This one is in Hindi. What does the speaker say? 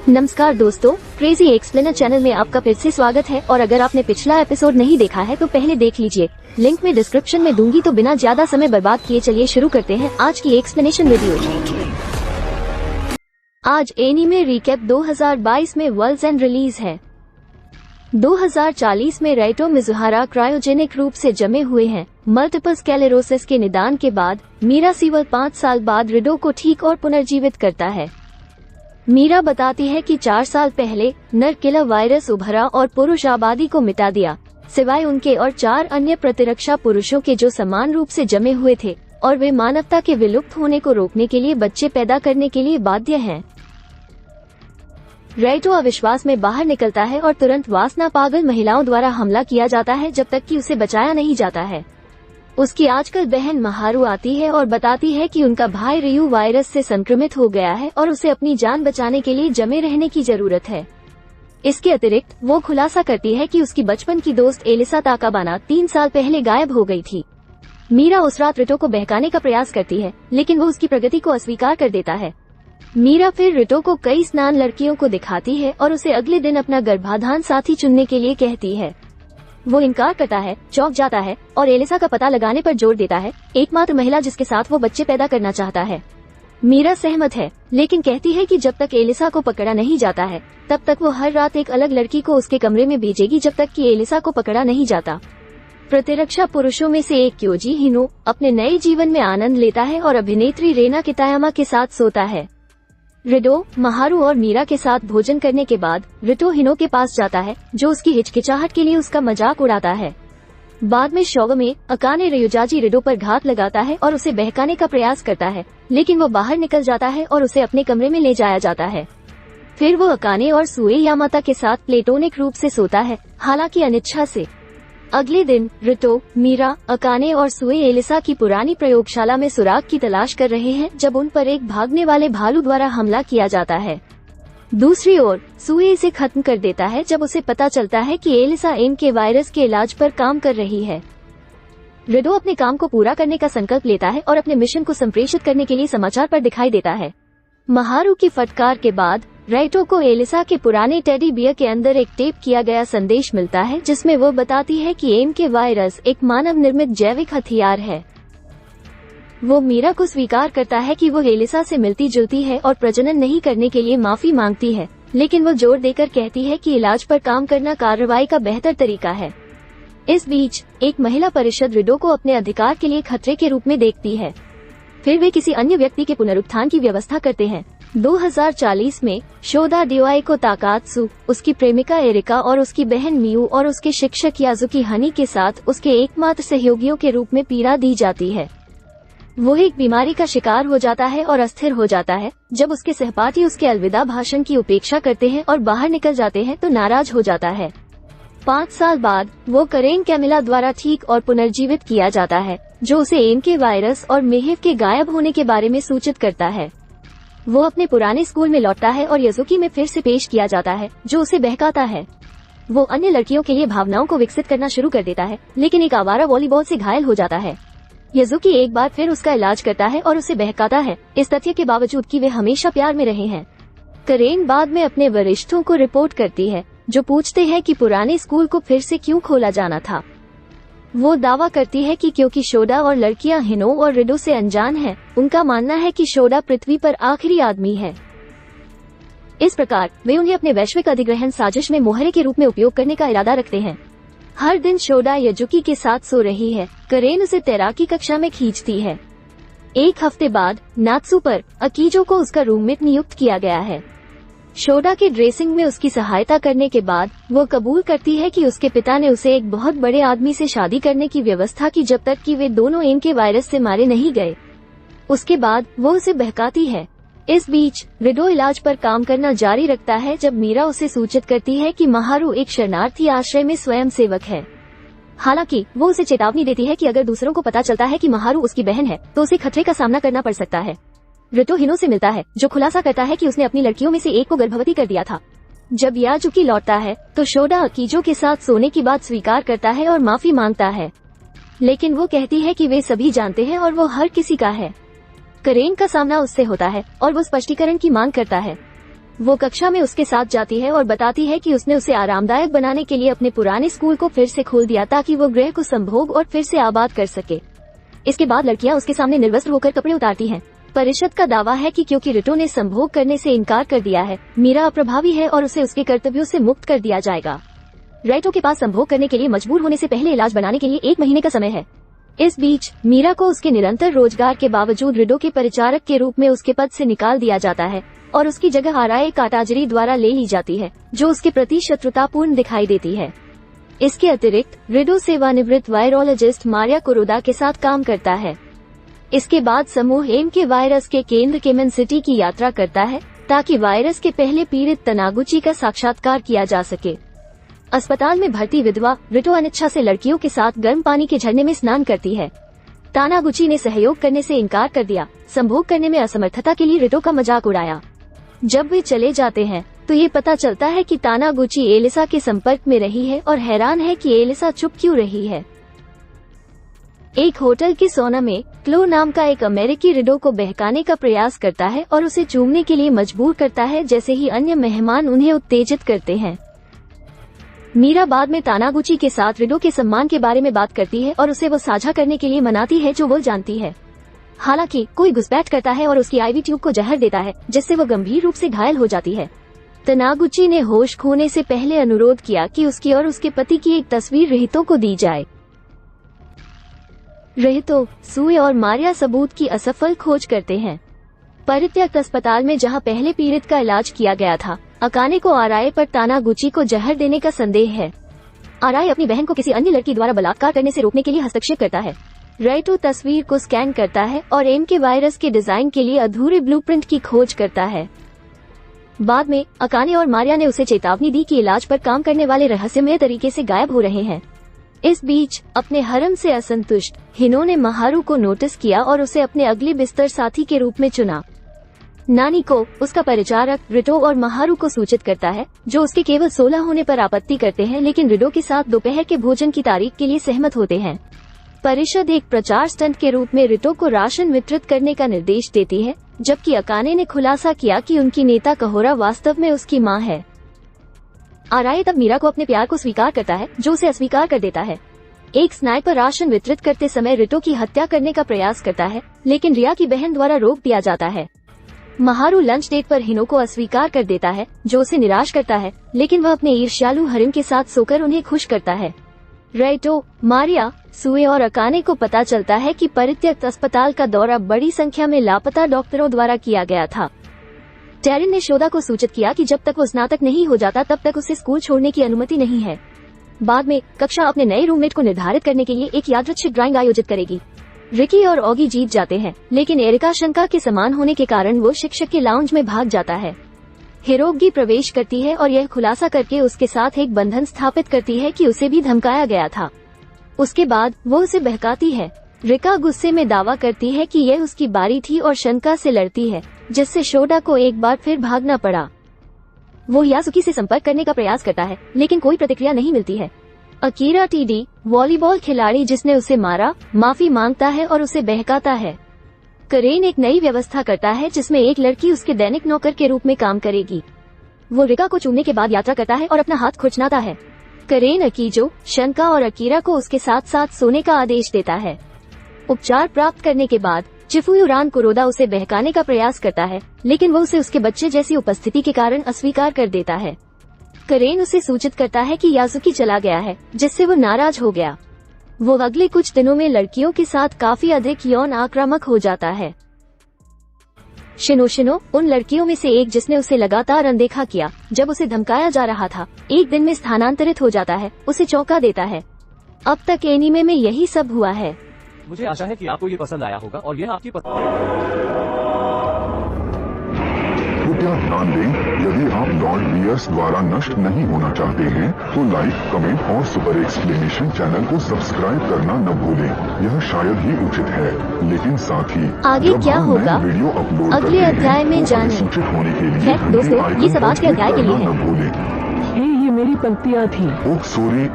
नमस्कार दोस्तों, क्रेजी एक्सप्लेनर चैनल में आपका फिर से स्वागत है। और अगर आपने पिछला एपिसोड नहीं देखा है तो पहले देख लीजिए, लिंक में डिस्क्रिप्शन में दूंगी। तो बिना ज्यादा समय बर्बाद किए चलिए शुरू करते हैं आज की एक्सप्लेनेशन वीडियो। आज एनीमे रिकैप 2022 में वर्ल्ड्स एंड रिलीज है। 2040 में राइटो मिजुहारा क्रायोजेनिक रूप से जमे हुए हैं। मल्टीपल स्क्लेरोसिस के निदान के बाद मीरा सिवल 5 साल बाद रिडो को ठीक और पुनर्जीवित करता है। मीरा बताती है कि 4 साल पहले नर किलर वायरस उभरा और पुरुष आबादी को मिटा दिया, सिवाय उनके और 4 अन्य प्रतिरक्षा पुरुषों के जो समान रूप से जमे हुए थे, और वे मानवता के विलुप्त होने को रोकने के लिए बच्चे पैदा करने के लिए बाध्य हैं। राइटो अविश्वास में बाहर निकलता है और तुरंत वासना पागल महिलाओं द्वारा हमला किया जाता है जब तक कि उसे बचाया नहीं जाता है। उसकी आजकल बहन महारू आती है और बताती है कि उनका भाई रियू वायरस से संक्रमित हो गया है और उसे अपनी जान बचाने के लिए जमे रहने की जरूरत है। इसके अतिरिक्त वो खुलासा करती है कि उसकी बचपन की दोस्त एलिसा ताकाबाना 3 साल पहले गायब हो गई थी। मीरा उस रात रिटो को बहकाने का प्रयास करती है, लेकिन वो उसकी प्रगति को अस्वीकार कर देता है। मीरा फिर रिटो को कई स्नान लड़कियों को दिखाती है और उसे अगले दिन अपना गर्भाधान साथी चुनने के लिए कहती है। वो इनकार करता है, चौंक जाता है और एलिसा का पता लगाने पर जोर देता है, एकमात्र महिला जिसके साथ वो बच्चे पैदा करना चाहता है। मीरा सहमत है, लेकिन कहती है कि जब तक एलिसा को पकड़ा नहीं जाता है तब तक वो हर रात एक अलग लड़की को उसके कमरे में भेजेगी जब तक कि एलिसा को पकड़ा नहीं जाता। प्रतिरक्षा पुरुषों में से एक क्योजी हिनो अपने नए जीवन में आनंद लेता है और अभिनेत्री रेना कितायामा के साथ सोता है। रिडो, महारू और मीरा के साथ भोजन करने के बाद रिटो हिनो के पास जाता है, जो उसकी हिचकिचाहट के लिए उसका मजाक उड़ाता है। बाद में शो में अकाने रयुजाजी रिडो पर घात लगाता है और उसे बहकाने का प्रयास करता है, लेकिन वो बाहर निकल जाता है और उसे अपने कमरे में ले जाया जाता है। फिर वो अकाने और सुए यामाता के साथ प्लेटोनिक रूप से सोता है, हालांकि अनिच्छा से। अगले दिन रिटो, मीरा, अकाने और सुए एलिसा की पुरानी प्रयोगशाला में सुराग की तलाश कर रहे हैं जब उन पर एक भागने वाले भालू द्वारा हमला किया जाता है। दूसरी ओर सुए इसे खत्म कर देता है जब उसे पता चलता है कि एलिसा एम के वायरस के इलाज पर काम कर रही है। रिडो अपने काम को पूरा करने का संकल्प लेता है और अपने मिशन को संप्रेषित करने के लिए समाचार पर दिखाई देता है। महारू की फटकार के बाद राइटो को एलिसा के पुराने टेडी बियर के अंदर एक टेप किया गया संदेश मिलता है, जिसमें वो बताती है कि एम के वायरस एक मानव निर्मित जैविक हथियार है। वो मीरा को स्वीकार करता है कि वो एलिसा से मिलती जुलती है और प्रजनन नहीं करने के लिए माफी मांगती है, लेकिन वो जोर देकर कहती है कि इलाज पर काम करना कार्रवाई का बेहतर तरीका है। इस बीच एक महिला परिषद रिडो को अपने अधिकार के लिए खतरे के रूप में देखती है। फिर वे किसी अन्य व्यक्ति के पुनरुत्थान की व्यवस्था करते हैं। 2040 में शोदा डिवाई को ताकात्सु, उसकी प्रेमिका एरिका और उसकी बहन मियू और उसके शिक्षक याजुकी हनी के साथ उसके एकमात्र सहयोगियों के रूप में पीड़ा दी जाती है। वो एक बीमारी का शिकार हो जाता है और अस्थिर हो जाता है। जब उसके सहपाठी उसके अलविदा भाषण की उपेक्षा करते हैं और बाहर निकल जाते हैं तो नाराज हो जाता है। 5 साल बाद वो करेन कैमिला द्वारा ठीक और पुनर्जीवित किया जाता है, जो उसे एम के वायरस और मेहिव के गायब होने के बारे में सूचित करता है। वो अपने पुराने स्कूल में लौटता है और यजुकी में फिर से पेश किया जाता है, जो उसे बहकाता है। वो अन्य लड़कियों के लिए भावनाओं को विकसित करना शुरू कर देता है, लेकिन एक आवारा वॉलीबॉल से घायल हो जाता है। यजुकी एक बार फिर उसका इलाज करता है और उसे बहकाता है, इस तथ्य के बावजूद कि वे हमेशा प्यार में रहे हैं। करेन बाद में अपने वरिष्ठों को रिपोर्ट करती है, जो पूछते हैं कि पुराने स्कूल को फिर से क्यों खोला जाना था। वो दावा करती है कि क्योंकि शोडा और लड़कियां हिनो और रिडो से अनजान हैं, उनका मानना है कि शोडा पृथ्वी पर आखिरी आदमी है। इस प्रकार वे उन्हें अपने वैश्विक अधिग्रहण साजिश में मोहरे के रूप में उपयोग करने का इरादा रखते हैं। हर दिन शोडा यजुकी के साथ सो रही है। करेन उसे तैराकी कक्षा में खींचती है। एक हफ्ते बाद नात्सु पर अकीजो को उसका रूममेट नियुक्त किया गया है। शोडा के ड्रेसिंग में उसकी सहायता करने के बाद वो कबूल करती है कि उसके पिता ने उसे एक बहुत बड़े आदमी से शादी करने की व्यवस्था की जब तक कि वे दोनों एम के वायरस से मारे नहीं गए। उसके बाद वो उसे बहकाती है। इस बीच रिडो इलाज पर काम करना जारी रखता है जब मीरा उसे सूचित करती है कि महारू एक शरणार्थी आश्रय में स्वयं सेवक है। हालांकि वो उसे चेतावनी देती है कि अगर दूसरों को पता चलता है कि महारू उसकी बहन है तो उसे खतरे का सामना करना पड़ सकता है। रिटो हिनो से मिलता है, जो खुलासा करता है कि उसने अपनी लड़कियों में से एक को गर्भवती कर दिया था। जब याजुकी लौटता है तो शोडा अकीजो के साथ सोने की बात स्वीकार करता है और माफी मांगता है, लेकिन वो कहती है कि वे सभी जानते हैं और वो हर किसी का है। करेन का सामना उससे होता है और वो स्पष्टीकरण की मांग करता है। वो कक्षा में उसके साथ जाती है और बताती है कि उसने उसे आरामदायक बनाने के लिए अपने पुराने स्कूल को फिर से खोल दिया ताकि वो ग्रह को संभोग और फिर से आबाद कर सके। इसके बाद लड़कियां उसके सामने निर्वस्त्र होकर कपड़े उतारती हैं। परिषद का दावा है कि क्योंकि रिटो ने संभोग करने से इनकार कर दिया है, मीरा अप्रभावी है और उसे उसके कर्तव्यों से मुक्त कर दिया जाएगा। रिटो के पास संभोग करने के लिए मजबूर होने से पहले इलाज बनाने के लिए 1 महीने का समय है। इस बीच मीरा को उसके निरंतर रोजगार के बावजूद रिटो के परिचारक के रूप में उसके पद से निकाल दिया जाता है और उसकी जगह आराए काटाजरी द्वारा ले ली जाती है, जो उसके प्रति शत्रुतापूर्ण दिखाई देती है। इसके अतिरिक्त रिडो सेवानिवृत्त वायरोलॉजिस्ट मारिया कुरोदा के साथ काम करता है। इसके बाद समूह एम के वायरस के केंद्र केमन सिटी की यात्रा करता है ताकि वायरस के पहले पीड़ित तनागुची का साक्षात्कार किया जा सके। अस्पताल में भर्ती विधवा रिटो अनिच्छा से लड़कियों के साथ गर्म पानी के झरने में स्नान करती है। तानागुची ने सहयोग करने से इनकार कर दिया। संभोग करने में असमर्थता के लिए रिटो का मजाक उड़ाया। जब वे चले जाते हैं तो ये पता चलता है कि तानागुची एलिसा के संपर्क में रही है और हैरान है कि एलिसा चुप क्यों रही है। एक होटल के सोना में क्लो नाम का एक अमेरिकी रिडो को बहकाने का प्रयास करता है और उसे चूमने के लिए मजबूर करता है, जैसे ही अन्य मेहमान उन्हें उत्तेजित करते हैं। मीरा बाद में तानागुची के साथ रिडो के सम्मान के बारे में बात करती है और उसे वो साझा करने के लिए मनाती है जो वो जानती है। हालांकि कोई घुसपैठ करता है और उसकी आईवी ट्यूब को जहर देता है, जिससे वो गंभीर रूप से घायल हो जाती है। तानागुची ने होश खोने से पहले अनुरोध किया कि उसकी और उसके पति की एक तस्वीर रिहितो को दी जाए। रिहितो, सुए और मारिया सबूत की असफल खोज करते हैं। परित्यक्त अस्पताल में जहां पहले पीड़ित का इलाज किया गया था, अकाने को आराए पर तानागुची को जहर देने का संदेह है। आराए अपनी बहन को किसी अन्य लड़की द्वारा बलात्कार करने से रोकने के लिए हस्तक्षेप करता है। रिहितो तस्वीर को स्कैन करता है और एम के वायरस के डिजाइन के लिए अधूरे ब्लूप्रिंट की खोज करता है। बाद में अकाने और मारिया ने उसे चेतावनी दी कि इलाज पर काम करने वाले रहस्यमय तरीके से गायब हो रहे हैं। इस बीच अपने हरम से असंतुष्ट हिनो ने महारू को नोटिस किया और उसे अपने अगले बिस्तर साथी के रूप में चुना। नानी को उसका परिचारक रिटो और महारू को सूचित करता है, जो उसके केवल 16 होने पर आपत्ति करते हैं, लेकिन रिडो के साथ दोपहर के भोजन की तारीख के लिए सहमत होते हैं। परिषद एक प्रचार स्टंट के रूप में रिटो को राशन वितरित करने का निर्देश देती है, जबकि अकाने ने खुलासा किया कि उनकी नेता कहोरा वास्तव में उसकी मां है। आराए तब मीरा को अपने प्यार को स्वीकार करता है, जो उसे अस्वीकार कर देता है। एक स्नाइपर राशन वितरित करते समय रिटो की हत्या करने का प्रयास करता है, लेकिन रिया की बहन द्वारा रोक दिया जाता है। महारू लंच डेट पर हिनो को अस्वीकार कर देता है, जो उसे निराश करता है, लेकिन वह अपने ईर्ष्यालु हरिम के साथ सोकर उन्हें खुश करता है। रिटो, मारिया, सुए और अकाने को पता चलता है कि परित्यक्त अस्पताल का दौरा बड़ी संख्या में लापता डॉक्टरों द्वारा किया गया था। टेरिन ने शोदा को सूचित किया कि जब तक वो स्नातक नहीं हो जाता तब तक उसे स्कूल छोड़ने की अनुमति नहीं है। बाद में कक्षा अपने नए रूममेट को निर्धारित करने के लिए एक यादृच्छिक ड्राइंग आयोजित करेगी। रिकी और ऑगी जीत जाते हैं, लेकिन एरिका शंका के समान होने के कारण वो शिक्षक के लाउंज में भाग जाता है। हिरोगी प्रवेश करती है और यह खुलासा करके उसके साथ एक बंधन स्थापित करती है कि उसे भी धमकाया गया था। उसके बाद वो उसे बहकाती है। रिका गुस्से में दावा करती है कि यह उसकी बारी थी और शंका से लड़ती है, जिससे शोदा को एक बार फिर भागना पड़ा। वो यासुकी से संपर्क करने का प्रयास करता है, लेकिन कोई प्रतिक्रिया नहीं मिलती है। अकीरा टीडी, वॉलीबॉल खिलाड़ी जिसने उसे मारा, माफी मांगता है और उसे बहकाता है। करेन एक नई व्यवस्था करता है जिसमें एक लड़की उसके दैनिक नौकर के रूप में काम करेगी। वो रिका को चूमने के बाद यात्रा करता है और अपना हाथ खुरचनाता है। करेन अकीजो, शंका और अकीरा को उसके साथ साथ सोने का आदेश देता है। उपचार प्राप्त करने के बाद चिफुयुरान कुरोदा उसे बहकाने का प्रयास करता है, लेकिन वो उसे उसके बच्चे जैसी उपस्थिति के कारण अस्वीकार कर देता है। करेन उसे सूचित करता है कि यासुकी चला गया है, जिससे वो नाराज हो गया। वो अगले कुछ दिनों में लड़कियों के साथ काफी अधिक यौन आक्रामक हो जाता है। शिनो उन लड़कियों में से एक जिसने उसे लगातार अनदेखा किया जब उसे धमकाया जा रहा था, एक दिन में स्थानांतरित हो जाता है, उसे चौंका देता है। अब तक एनीमे में यही सब हुआ है। मुझे आशा है कि आपको ये पसंद आया होगा और यह आपकी कृपया ध्यान दें, यदि आप लॉर्ड वियर्स द्वारा नष्ट नहीं होना चाहते हैं तो लाइक, कमेंट और सुपर एक्सप्लेनेशन चैनल को सब्सक्राइब करना न भूलें। यह शायद ही उचित है, लेकिन साथ ही आगे क्या होगा वीडियो अपलोड अगले अध्याय में जाने। सूचित होने के लिए दोस्तों, ये सब आज के अध्याय के लिए है। न भूलें। ये मेरी पंक्तियाँ थी। Oh sorry,